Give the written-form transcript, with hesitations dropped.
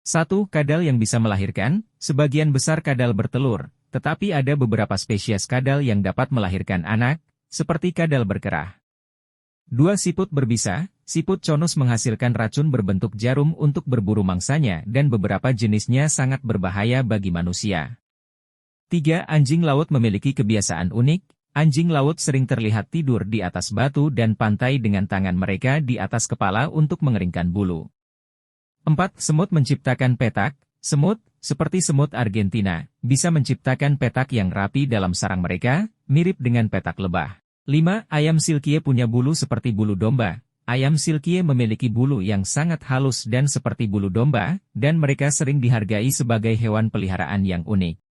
1. Kadal yang bisa melahirkan. Sebagian besar kadal bertelur, tetapi ada beberapa spesies kadal yang dapat melahirkan anak, seperti kadal berkerah. 2. Siput berbisa. Siput conus menghasilkan racun berbentuk jarum untuk berburu mangsanya dan beberapa jenisnya sangat berbahaya bagi manusia. 3. Anjing laut memiliki kebiasaan unik. Anjing laut sering terlihat tidur di atas batu dan pantai dengan tangan mereka di atas kepala untuk mengeringkan bulu. 4. Semut menciptakan petak. Semut, seperti semut Argentina, bisa menciptakan petak yang rapi dalam sarang mereka, mirip dengan petak lebah. 5. Ayam silkie punya bulu seperti bulu domba. Ayam silkie memiliki bulu yang sangat halus dan seperti bulu domba, dan mereka sering dihargai sebagai hewan peliharaan yang unik.